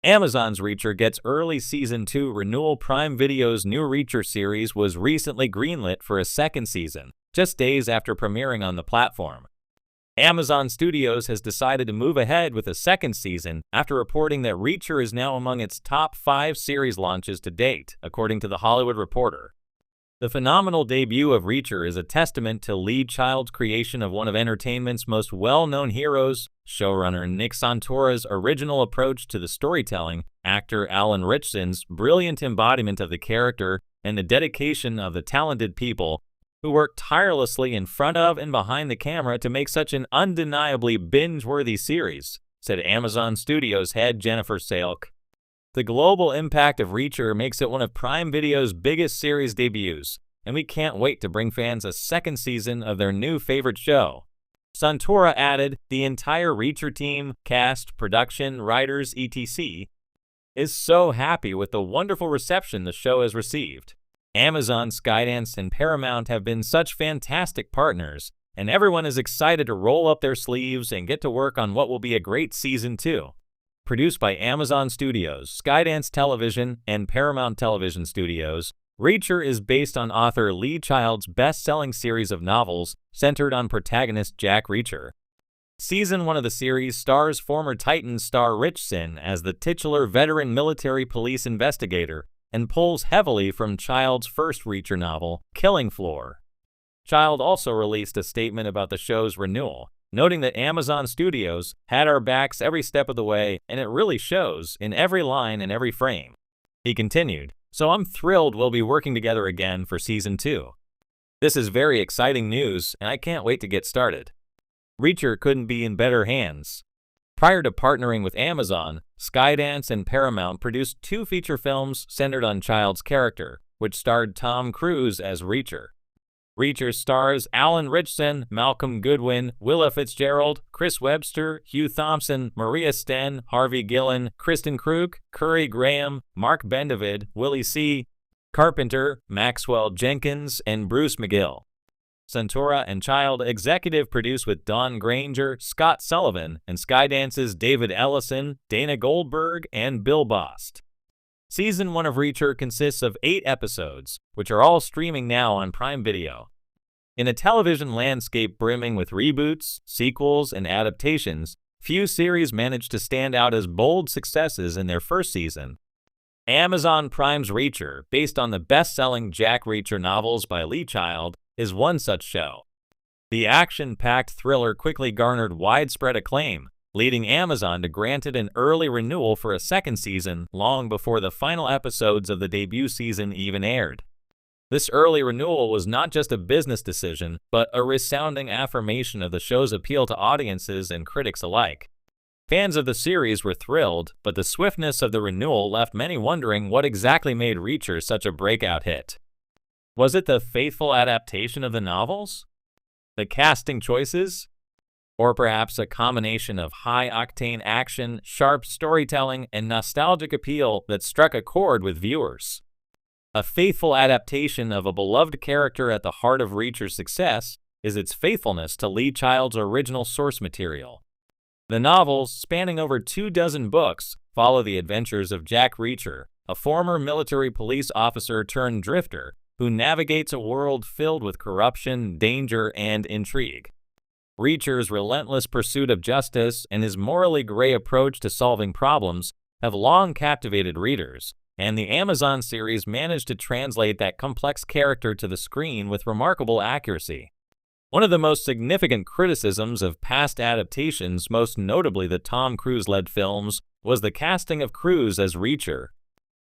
Amazon's Reacher gets early Season 2. Renewal. Prime Video's new Reacher series was recently greenlit for a second season, just days after premiering on the platform. Amazon Studios has decided to move ahead with a second season after reporting that Reacher is now among its top 5 series launches to date, according to The Hollywood Reporter. The phenomenal debut of Reacher is a testament to Lee Child's creation of one of entertainment's most well-known heroes, showrunner Nick Santora's original approach to the storytelling, actor Alan Ritchson's brilliant embodiment of the character, and the dedication of the talented people who work tirelessly in front of and behind the camera to make such an undeniably binge-worthy series, said Amazon Studios head Jennifer Salek. The global impact of Reacher makes it one of Prime Video's biggest series debuts, and we can't wait to bring fans a second season of their new favorite show. Santora added, "The entire Reacher team, cast, production, writers, etc., is so happy with the wonderful reception the show has received. Amazon, Skydance, and Paramount have been such fantastic partners, and everyone is excited to roll up their sleeves and get to work on what will be a great Season 2. Produced by Amazon Studios, Skydance Television, and Paramount Television Studios, Reacher is based on author Lee Child's best-selling series of novels centered on protagonist Jack Reacher. Season 1 of the series stars former Titans star Ritchson as the titular veteran military police investigator and pulls heavily from Child's first Reacher novel, Killing Floor. Child also released a statement about the show's renewal, noting that Amazon Studios had our backs every step of the way, and it really shows in every line and every frame. He continued, "So I'm thrilled we'll be working together again for Season 2. This is very exciting news, and I can't wait to get started." Reacher couldn't be in better hands. Prior to partnering with Amazon, Skydance and Paramount produced 2 feature films centered on Child's character, which starred Tom Cruise as Reacher. Reacher stars Alan Ritchson, Malcolm Goodwin, Willa Fitzgerald, Chris Webster, Hugh Thompson, Maria Sten, Harvey Gillen, Kristen Krug, Curry Graham, Mark Bendavid, Willie C. Carpenter, Maxwell Jenkins, and Bruce McGill. Santora and Child executive produced with Dawn Granger, Scott Sullivan, and Skydance's David Ellison, Dana Goldberg, and Bill Bost. Season 1 of Reacher consists of 8 episodes, which are all streaming now on Prime Video. In a television landscape brimming with reboots, sequels, and adaptations, few series manage to stand out as bold successes in their first season. Amazon Prime's Reacher, based on the best-selling Jack Reacher novels by Lee Child, is one such show. The action-packed thriller quickly garnered widespread acclaim, leading Amazon to grant it an early renewal for a second season long before the final episodes of the debut season even aired. This early renewal was not just a business decision, but a resounding affirmation of the show's appeal to audiences and critics alike. Fans of the series were thrilled, but the swiftness of the renewal left many wondering what exactly made Reacher such a breakout hit. Was it the faithful adaptation of the novels? The casting choices? Or perhaps a combination of high-octane action, sharp storytelling, and nostalgic appeal that struck a chord with viewers? A faithful adaptation of a beloved character at the heart of Reacher's success is its faithfulness to Lee Child's original source material. The novels, spanning over 24 books, follow the adventures of Jack Reacher, a former military police officer turned drifter who navigates a world filled with corruption, danger, and intrigue. Reacher's relentless pursuit of justice and his morally gray approach to solving problems have long captivated readers, and the Amazon series managed to translate that complex character to the screen with remarkable accuracy. One of the most significant criticisms of past adaptations, most notably the Tom Cruise-led films, was the casting of Cruise as Reacher.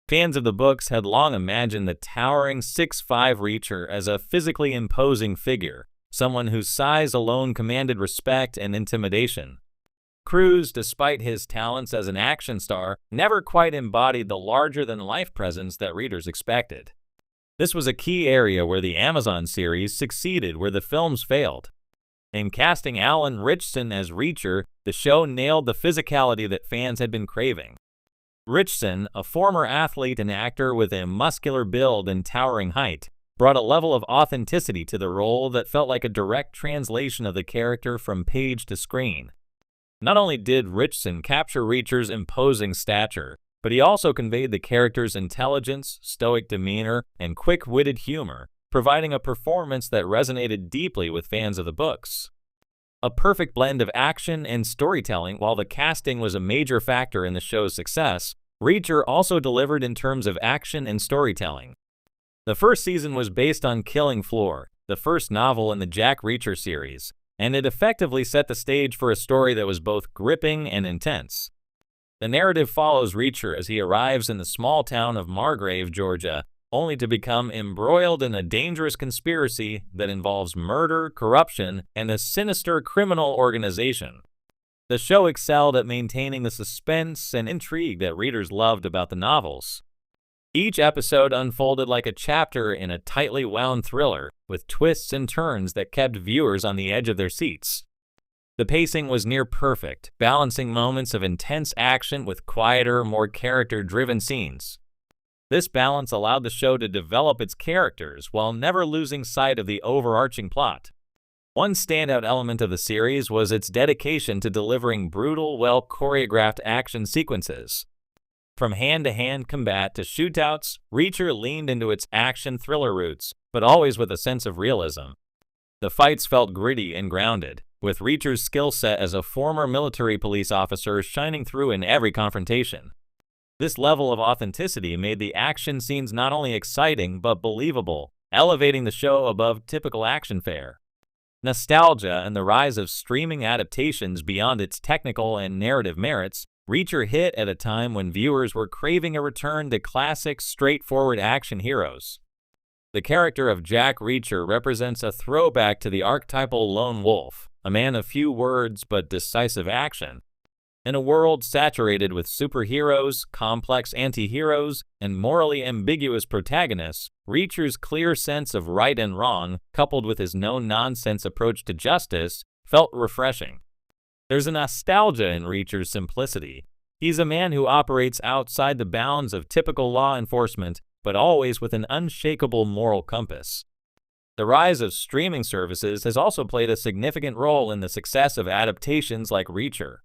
Fans of the books had long imagined the towering 6'5" Reacher as a physically imposing figure, someone whose size alone commanded respect and intimidation. Cruise, despite his talents as an action star, never quite embodied the larger-than-life presence that readers expected. This was a key area where the Amazon series succeeded where the films failed. In casting Alan Ritchson as Reacher, the show nailed the physicality that fans had been craving. Ritchson, a former athlete and actor with a muscular build and towering height, brought a level of authenticity to the role that felt like a direct translation of the character from page to screen. Not only did Richardson capture Reacher's imposing stature, but he also conveyed the character's intelligence, stoic demeanor, and quick-witted humor, providing a performance that resonated deeply with fans of the books. A perfect blend of action and storytelling. While the casting was a major factor in the show's success, Reacher also delivered in terms of action and storytelling. The first season was based on Killing Floor, the first novel in the Jack Reacher series, and it effectively set the stage for a story that was both gripping and intense. The narrative follows Reacher as he arrives in the small town of Margrave, Georgia, only to become embroiled in a dangerous conspiracy that involves murder, corruption, and a sinister criminal organization. The show excelled at maintaining the suspense and intrigue that readers loved about the novels. Each episode unfolded like a chapter in a tightly wound thriller, with twists and turns that kept viewers on the edge of their seats. The pacing was near perfect, balancing moments of intense action with quieter, more character-driven scenes. This balance allowed the show to develop its characters while never losing sight of the overarching plot. One standout element of the series was its dedication to delivering brutal, well-choreographed action sequences. From hand-to-hand combat to shootouts, Reacher leaned into its action thriller roots, but always with a sense of realism. The fights felt gritty and grounded, with Reacher's skill set as a former military police officer shining through in every confrontation. This level of authenticity made the action scenes not only exciting but believable, elevating the show above typical action fare. Nostalgia and the rise of streaming adaptations beyond its technical and narrative merits, Reacher hit at a time when viewers were craving a return to classic, straightforward action heroes. The character of Jack Reacher represents a throwback to the archetypal lone wolf, a man of few words but decisive action. In a world saturated with superheroes, complex anti-heroes, and morally ambiguous protagonists, Reacher's clear sense of right and wrong, coupled with his no-nonsense approach to justice, felt refreshing. There's a nostalgia in Reacher's simplicity. He's a man who operates outside the bounds of typical law enforcement, but always with an unshakable moral compass. The rise of streaming services has also played a significant role in the success of adaptations like Reacher.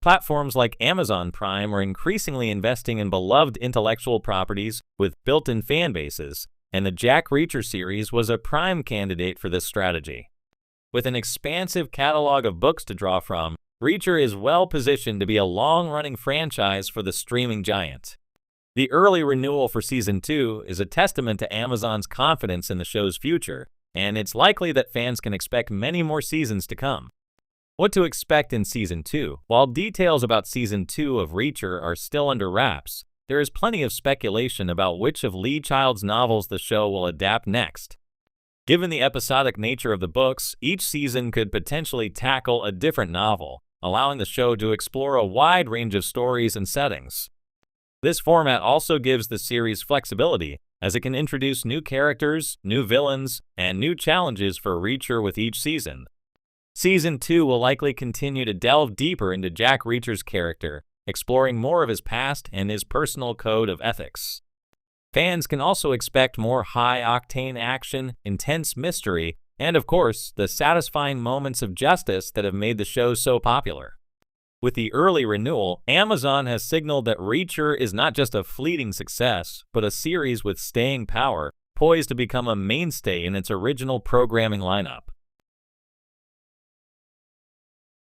Platforms like Amazon Prime are increasingly investing in beloved intellectual properties with built-in fan bases, and the Jack Reacher series was a prime candidate for this strategy. With an expansive catalog of books to draw from, Reacher is well-positioned to be a long-running franchise for the streaming giant. The early renewal for Season 2 is a testament to Amazon's confidence in the show's future, and it's likely that fans can expect many more seasons to come. What to expect in Season 2? While details about Season 2 of Reacher are still under wraps, there is plenty of speculation about which of Lee Child's novels the show will adapt next. Given the episodic nature of the books, each season could potentially tackle a different novel, allowing the show to explore a wide range of stories and settings. This format also gives the series flexibility, as it can introduce new characters, new villains, and new challenges for Reacher with each season. Season 2 will likely continue to delve deeper into Jack Reacher's character, exploring more of his past and his personal code of ethics. Fans can also expect more high-octane action, intense mystery, and of course, the satisfying moments of justice that have made the show so popular. With the early renewal, Amazon has signaled that Reacher is not just a fleeting success, but a series with staying power, poised to become a mainstay in its original programming lineup.